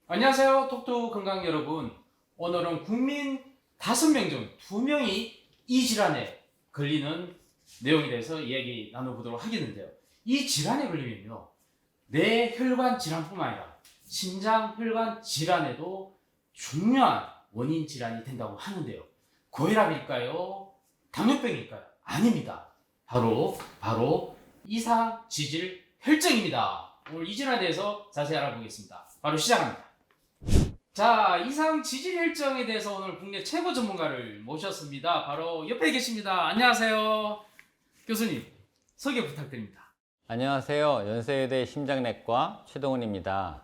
안녕하세요. 톡톡 건강 여러분. 오늘은 국민 5명 중 2명이 이 질환에 걸리는 내용에 대해서 이야기 나눠보도록 하겠는데요. 이 질환에 걸리면요, 뇌혈관 질환뿐만 아니라 심장혈관 질환에도 중요한 원인 질환이 된다고 하는데요. 고혈압일까요? 당뇨병일까요? 아닙니다. 바로 이상 지질 혈증입니다. 오늘 이 질환에 대해서 자세히 알아보겠습니다. 바로 시작합니다. 자, 이상 지질 혈증에 대해서 오늘 국내 최고 전문가를 모셨습니다. 바로 옆에 계십니다. 안녕하세요. 교수님, 소개 부탁드립니다. 안녕하세요. 연세의대 심장내과 최동훈입니다.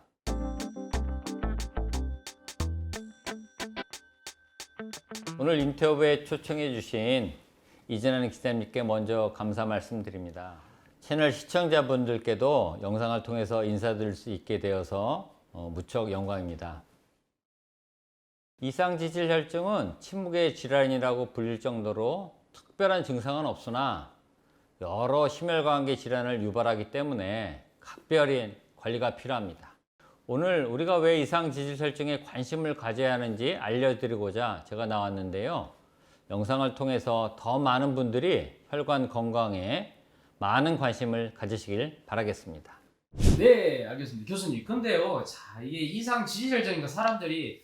오늘 인터뷰에 초청해 주신 이진환 기자님께 먼저 감사 말씀드립니다. 채널 시청자분들께도 영상을 통해서 인사드릴 수 있게 되어서 무척 영광입니다. 이상지질혈증은 침묵의 질환이라고 불릴 정도로 특별한 증상은 없으나 여러 심혈관계 질환을 유발하기 때문에 각별한 관리가 필요합니다. 오늘 우리가 왜 이상지질혈증에 관심을 가져야 하는지 알려드리고자 제가 나왔는데요. 영상을 통해서 더 많은 분들이 혈관 건강에 많은 관심을 가지시길 바라겠습니다. 네, 알겠습니다. 교수님, 근데요, 자, 이게 이상 지질혈증이니까 사람들이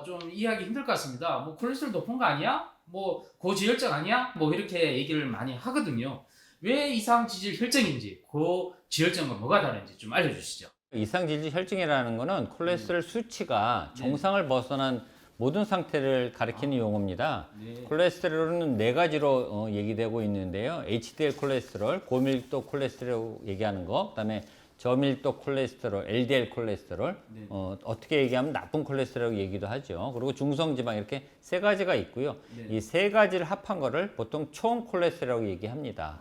좀 이해하기 힘들 것 같습니다. 뭐 콜레스테롤 높은 거 아니야? 뭐 고지혈증 아니야? 뭐 이렇게 얘기를 많이 하거든요. 왜 이상 지질혈증인지, 고지혈증과 뭐가 다른지 좀 알려주시죠. 이상지질혈증이라는 것은 콜레스테롤 수치가 정상을 벗어난 모든 상태를 가리키는 용어입니다. 네. 콜레스테롤은 네 가지로 얘기되고 있는데요. HDL 콜레스테롤, 고밀도 콜레스테롤 얘기하는 거, 그다음에 저밀도 콜레스테롤, LDL 콜레스테롤, 네. 어떻게 얘기하면 나쁜 콜레스테롤 얘기도 하죠. 그리고 중성지방 이렇게 세 가지가 있고요. 네. 이 세 가지를 합한 거를 보통 총 콜레스테롤이라고 얘기합니다.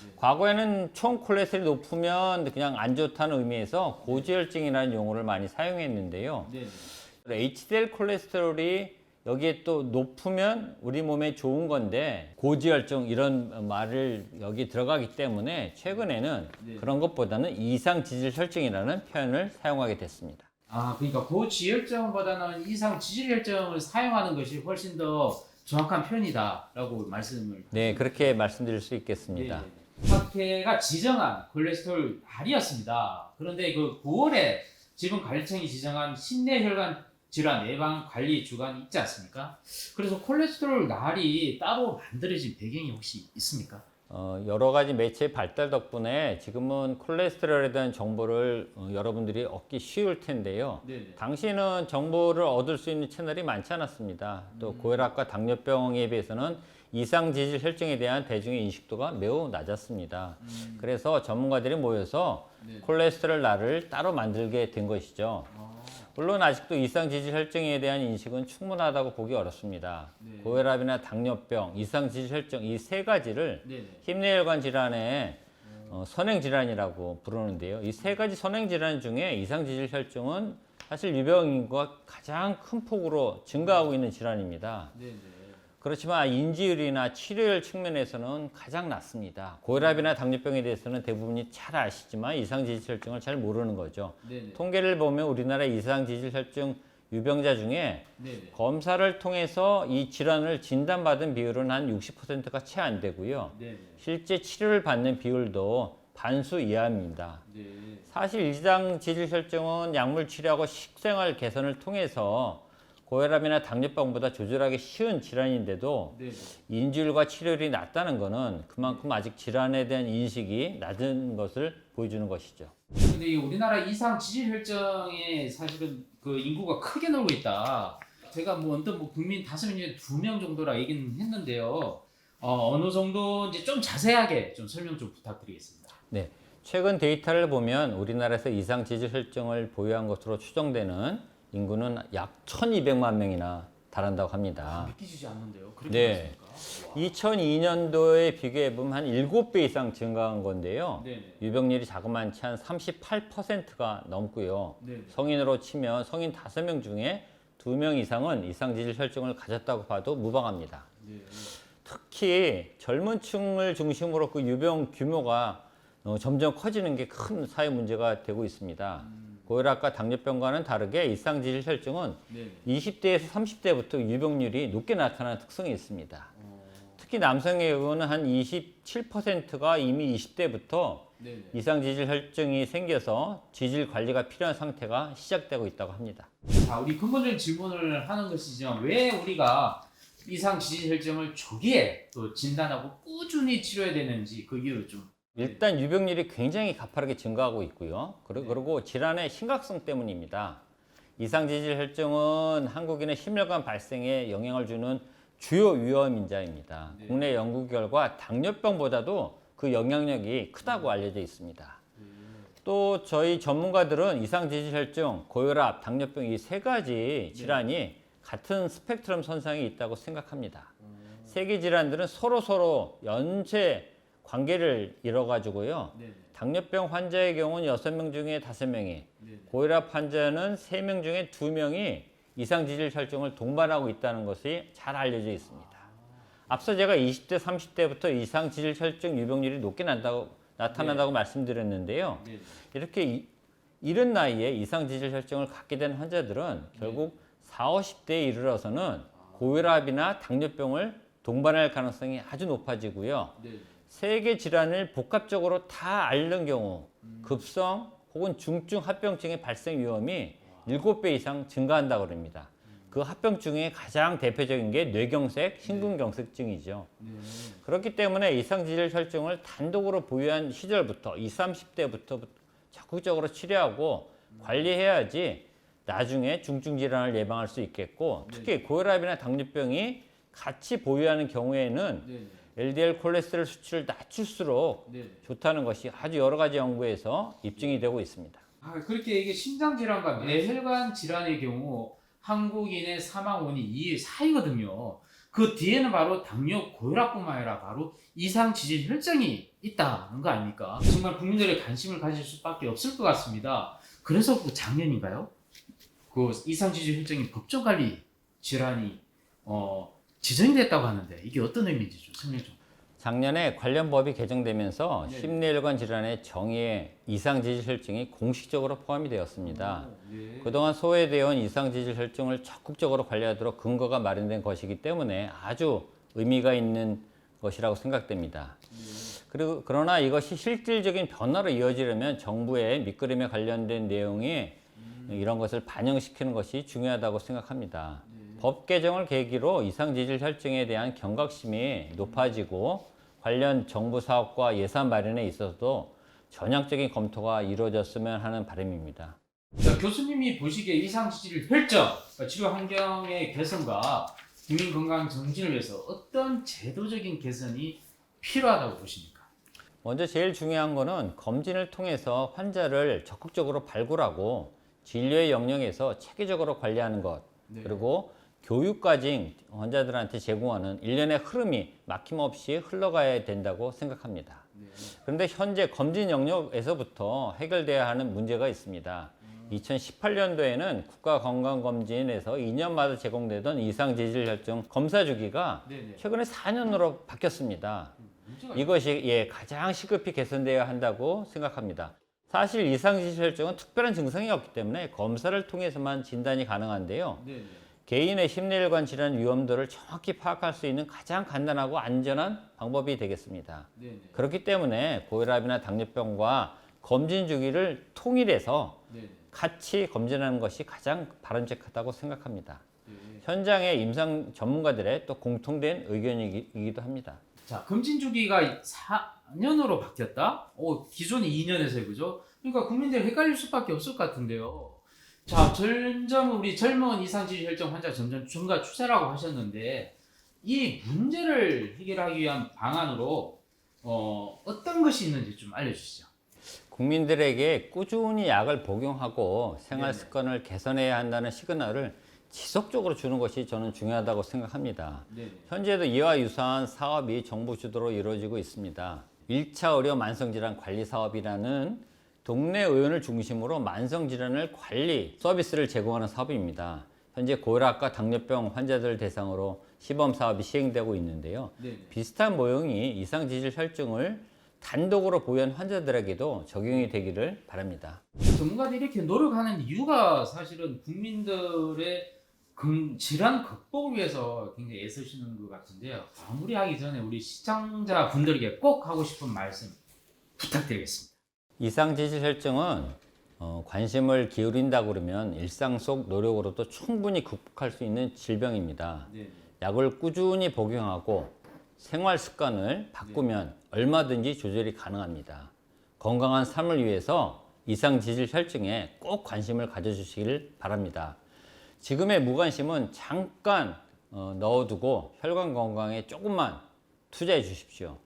네. 과거에는 총 콜레스테롤이 높으면 그냥 안 좋다는 의미에서 고지혈증이라는 용어를 많이 사용했는데요. 네. HDL 콜레스테롤이 여기에 또 높으면 우리 몸에 좋은 건데 고지혈증 이런 말을 여기 들어가기 때문에 최근에는 네. 그런 것보다는 이상지질혈증이라는 표현을 사용하게 됐습니다. 그러니까 고지혈증보다는 이상 지질혈증을 사용하는 것이 훨씬 더 정확한 표현이다라고 말씀을. 네, 그렇게 말씀드릴 수 있겠습니다. 학회가 지정한 콜레스테롤 날이었습니다. 그런데 그 9월에 질병관리청이 지정한 심내혈관 질환 예방 관리 주간이 있지 않습니까? 그래서 콜레스테롤 날이 따로 만들어진 배경이 혹시 있습니까? 여러 가지 매체 발달 덕분에 지금은 콜레스테롤에 대한 정보를 여러분들이 얻기 쉬울 텐데요. 네네. 당시에는 정보를 얻을 수 있는 채널이 많지 않았습니다. 또 고혈압과 당뇨병에 비해서는 이상지질 혈증에 대한 대중의 인식도가 매우 낮았습니다. 그래서 전문가들이 모여서 네. 콜레스테롤 날을 따로 만들게 된 것이죠. 물론 아직도 이상지질 혈증에 대한 인식은 충분하다고 보기 어렵습니다. 네. 고혈압이나 당뇨병, 이상지질 혈증 이 세 가지를 네네. 심내혈관 질환의 선행질환이라고 부르는데요. 이 세 가지 선행질환 중에 이상지질 혈증은 사실 유병인구가 가장 큰 폭으로 증가하고 있는 질환입니다. 네네. 그렇지만 인지율이나 치료율 측면에서는 가장 낮습니다. 고혈압이나 당뇨병에 대해서는 대부분이 잘 아시지만 이상지질혈증을 잘 모르는 거죠. 네네. 통계를 보면 우리나라 이상지질혈증 유병자 중에 네네. 검사를 통해서 이 질환을 진단받은 비율은 한 60%가 채 안 되고요. 네네. 실제 치료를 받는 비율도 반수 이하입니다. 네. 사실 이상지질혈증은 약물 치료하고 식생활 개선을 통해서 고혈압이나 당뇨병보다 조절하기 쉬운 질환인데도 네네. 인지율과 치료율이 낮다는 것은 그만큼 아직 질환에 대한 인식이 낮은 것을 보여주는 것이죠. 근데 이 우리나라 이상 지질혈증에 사실은 그 인구가 크게 늘고 있다. 제가 뭐 언뜻 국민 5명 중에 2명 정도라 얘기는 했는데요. 어느 정도 이제 좀 자세하게 좀 설명 좀 부탁드리겠습니다. 네, 최근 데이터를 보면 우리나라에서 이상지질혈증을 보유한 것으로 추정되는 인구는 약 1200만 명이나 달한다고 합니다. 믿기지 않는데요. 그렇게 네. 많습니까? 2002년도에 비교해보면 한 7배 이상 증가한 건데요. 네네. 유병률이 자그만치 한 38%가 넘고요. 네네. 성인으로 치면 성인 5명 중에 2명 이상은 이상지질혈증을 가졌다고 봐도 무방합니다. 네. 특히 젊은 층을 중심으로 그 유병 규모가 점점 커지는 게 큰 사회 문제가 되고 있습니다. 고혈압과 당뇨병과는 다르게 이상지질 혈증은 네네. 20대에서 30대부터 유병률이 높게 나타나는 특성이 있습니다. 특히 남성의 경우는 한 27%가 이미 20대부터 네네. 이상지질 혈증이 생겨서 지질 관리가 필요한 상태가 시작되고 있다고 합니다. 자, 우리 근본적인 질문을 하는 것이지만 왜 우리가 이상 지질혈증을 초기에 또 진단하고 꾸준히 치료해야 되는지 그 이유를 좀. 일단 유병률이 굉장히 가파르게 증가하고 있고요. 그리고 질환의 심각성 때문입니다. 이상지질 혈증은 한국인의 심혈관 발생에 영향을 주는 주요 위험 인자입니다. 네. 국내 연구 결과 당뇨병보다도 그 영향력이 크다고 알려져 있습니다. 또 저희 전문가들은 이상지질 혈증, 고혈압, 당뇨병 이 세 가지 질환이 같은 스펙트럼 선상에 있다고 생각합니다. 세 개 질환들은 서로 연쇄 관계를 이뤄가지고요. 네네. 당뇨병 환자의 경우는 6명 중에 5명이, 네네. 고혈압 환자는 3명 중에 2명이 이상지질 혈증을 동반하고 있다는 것이 잘 알려져 있습니다. 앞서 제가 20대, 30대부터 이상지질 혈증 유병률이 높게 나타난다고 말씀드렸는데요. 네네. 이렇게 이른 나이에 이상지질 혈증을 갖게 된 환자들은 결국 40, 50대에 이르러서는 고혈압이나 당뇨병을 동반할 가능성이 아주 높아지고요. 네네. 세 개 질환을 복합적으로 다 앓는 경우 급성 혹은 중증 합병증의 발생 위험이 7배 이상 증가한다고 합니다. 그 합병증의 가장 대표적인 게 뇌경색, 심근경색증이죠. 네. 그렇기 때문에 이상지질 혈증을 단독으로 보유한 시절부터 20, 30대부터 적극적으로 치료하고 관리해야지 나중에 중증 질환을 예방할 수 있겠고, 특히 고혈압이나 당뇨병이 같이 보유하는 경우에는 네네. LDL 콜레스테롤 수치를 낮출수록 네네. 좋다는 것이 아주 여러 가지 연구에서 입증이 되고 있습니다. 그렇게 이게 심장 질환과 뇌혈관 질환의 경우 한국인의 사망 원인 2위 4위거든요. 그 뒤에는 바로 당뇨, 고혈압뿐만 아니라 바로 이상 지질 혈증이 있다는 거 아닙니까? 정말 국민들의 관심을 가질 수밖에 없을 것 같습니다. 그래서 그 작년인가요? 그 이상 지질 혈증이 법정 관리 질환이 지정이 됐다고 하는데 이게 어떤 의미인지 좀 설명 좀. 작년에 관련 법이 개정되면서 네. 심뇌혈관 질환의 정의에 이상지질 혈증이 공식적으로 포함이 되었습니다. 네. 그동안 소외되어 온 이상지질 혈증을 적극적으로 관리하도록 근거가 마련된 것이기 때문에 아주 의미가 있는 것이라고 생각됩니다. 그러나 이것이 실질적인 변화로 이어지려면 정부의 밑그림에 관련된 내용이 이런 것을 반영시키는 것이 중요하다고 생각합니다. 법 개정을 계기로 이상지질 혈증에 대한 경각심이 높아지고 관련 정부 사업과 예산 마련에 있어서도 전향적인 검토가 이루어졌으면 하는 바람입니다. 자, 교수님이 보시기에 이상 지질 혈증 치료 환경의 개선과 국민 건강 정진을 위해서 어떤 제도적인 개선이 필요하다고 보십니까? 먼저 제일 중요한 거는 검진을 통해서 환자를 적극적으로 발굴하고 진료의 영역에서 체계적으로 관리하는 것, 네. 그리고 교육까지 환자들한테 제공하는 일련의 흐름이 막힘없이 흘러가야 된다고 생각합니다. 네. 그런데 현재 검진 영역에서부터 해결돼야 하는 문제가 있습니다. 2018년도에는 국가건강검진에서 2년마다 제공되던 이상지질혈증 검사 주기가 네네. 최근에 4년으로 바뀌었습니다. 문제가 이것이 가장 시급히 개선되어야 한다고 생각합니다. 사실 이상지질혈증은 특별한 증상이 없기 때문에 검사를 통해서만 진단이 가능한데요. 네네. 개인의 심뇌혈관 질환 위험도를 정확히 파악할 수 있는 가장 간단하고 안전한 방법이 되겠습니다. 네네. 그렇기 때문에 고혈압이나 당뇨병과 검진 주기를 통일해서 네네. 같이 검진하는 것이 가장 바람직하다고 생각합니다. 네. 현장의 임상 전문가들의 또 공통된 의견이기도 합니다. 자, 검진 주기가 4년으로 바뀌었다? 기존이 2년에서요, 그죠? 그러니까 국민들이 헷갈릴 수밖에 없을 것 같은데요. 자, 점점 우리 젊은 이상지질 혈증 환자 점점 증가 추세라고 하셨는데 이 문제를 해결하기 위한 방안으로 어떤 것이 있는지 좀 알려주시죠. 국민들에게 꾸준히 약을 복용하고 생활 네네. 습관을 개선해야 한다는 시그널을 지속적으로 주는 것이 저는 중요하다고 생각합니다. 네네. 현재도 이와 유사한 사업이 정부 주도로 이루어지고 있습니다. 1차 의료 만성질환 관리 사업이라는 동네 의원을 중심으로 만성질환을 관리 서비스를 제공하는 사업입니다. 현재 고혈압과 당뇨병 환자들 대상으로 시범 사업이 시행되고 있는데요. 네네. 비슷한 모형이 이상지질 혈증을 단독으로 보유한 환자들에게도 적용이 되기를 바랍니다. 전문가들이 이렇게 노력하는 이유가 사실은 국민들의 질환 극복을 위해서 굉장히 애쓰시는 것 같은데요. 마무리하기 전에 우리 시청자분들에게 꼭 하고 싶은 말씀 부탁드리겠습니다. 이상 지질 혈증은 관심을 기울인다 그러면 일상 속 노력으로도 충분히 극복할 수 있는 질병입니다. 네. 약을 꾸준히 복용하고 생활 습관을 바꾸면 얼마든지 조절이 가능합니다. 건강한 삶을 위해서 이상 지질 혈증에 꼭 관심을 가져주시길 바랍니다. 지금의 무관심은 잠깐 넣어두고 혈관 건강에 조금만 투자해 주십시오.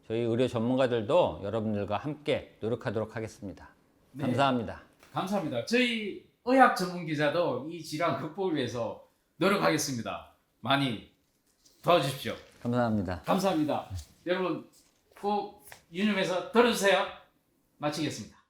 저희 의료 전문가들도 여러분들과 함께 노력하도록 하겠습니다. 네. 감사합니다. 감사합니다. 저희 의학 전문 기자도 이 질환 극복을 위해서 노력하겠습니다. 많이 도와주십시오. 감사합니다. 감사합니다. 여러분 꼭 유념해서 들어주세요. 마치겠습니다.